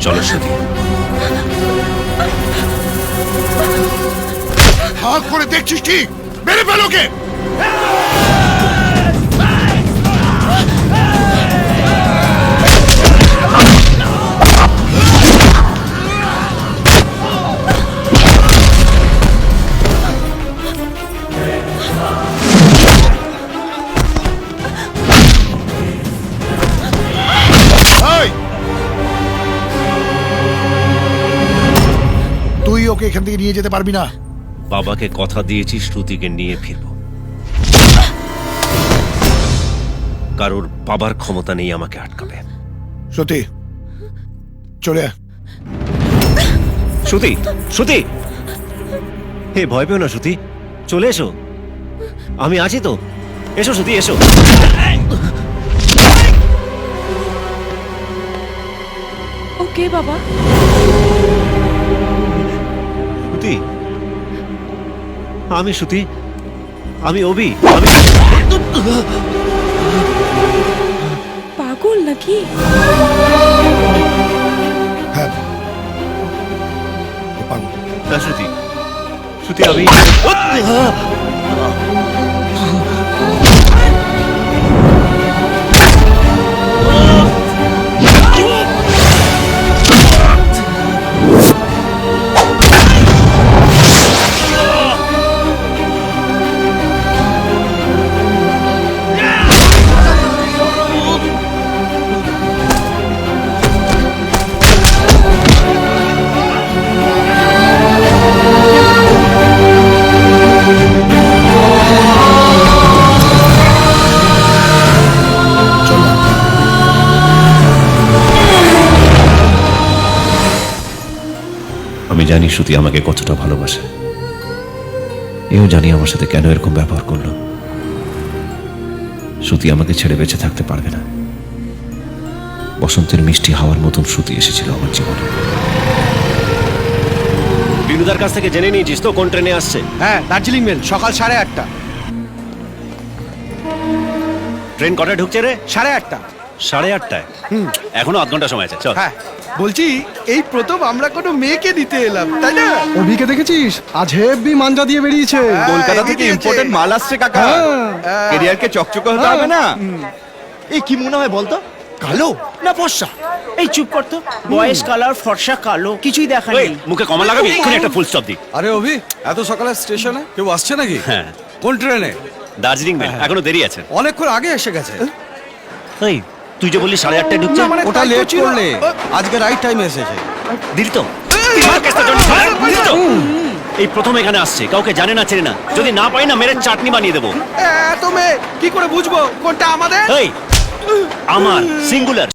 চলো শ্রুতি। হাঁ করে দেখছিস কি? মেরে ফেলো কে? তুই ওকে এখান থেকে নিয়ে যেতে পারবি না। বাবাকে কথা দিয়েছি শ্রুতিকে নিয়ে ফিরব, কারোর বাবার ক্ষমতা নেই আমাকে আটকাবে। সত্যি চলে আয়। শ্রুতি, শ্রুতি, হে ভয় পেও না শ্রুতি, চলে এসো, আমি আছি তো। এসো শ্রুতি, এসো। ওকে বাবা। শ্রুতি, আমি শ্রুতি, আমি অভি, আমি পাগল নাকি? হ্যাঁ ও পাগল। না শ্রুতি, শ্রুতি আমি আমি জানি শ্রুতি আমাকে কতটা ভালোবাসে, এও জানি আমার সাথে কেন এরকম ব্যবহার করলো। শ্রুতি আমাকে ছেড়ে বেঁচে থাকতে পারবে না। বসন্তের মিষ্টি হাওয়ার মতন শ্রুতি এসেছিল আমার জীবনে। বিনুদার কাছ থেকে জেনে নিয়েছিস তো কোন ট্রেনে আসছে? হ্যাঁ, দার্জিলিং মেল সকাল 8:30। ট্রেন কটায় ঢুকছে রে? 8:30। 8:30টায়? এখনো আধ ঘন্টা সময় আছে, চল। হ্যাঁ, বলছি এই প্রথম আমরা কোনো মেয়েকে নিতে এলাম, তাই না? অভিকে দেখেছিস? আজ হেভি মাঞ্জা দিয়ে বেরিয়েছে। কলকাতা থেকে ইম্পোর্টেড মাল আসছে কাকা। কেরিয়ারকে চকচকে হতে হবে না? এই কি মনে হয় বলতো, কালো না ফর্সা? এই চুপ কর তো, বয়স কালার ফর্সা কালো কিছুই দেখা এই, নেই। মুখে কমা লাগাবি, এক্ষুনি একটা ফুল স্টপ দি। আরে অভি, এত সকালে স্টেশনে কেউ আসছে নাকি? হ্যাঁ, কোন ট্রেনে? দার্জিলিং মেল, এখনো দেরি আছে। অনেকক্ষণ আগে এসে গেছে। এই, তুই যে বললি 8:30টায় ঢুকছে, মানে ওটা তাই তো লেট ছিল। করলে, আজকে রাইট টাইমে এসেছে। দিলি তো? দিলি তো? এই প্রথম এখানে আসছে, কাউকে জানে না চেনে না, যদি না পাই না মেরে চাটনি বানিয়ে দেবো। এত মেয়ে কি করে বুঝবো কোনটা আমাদের? এই, আমার সিঙ্গুলার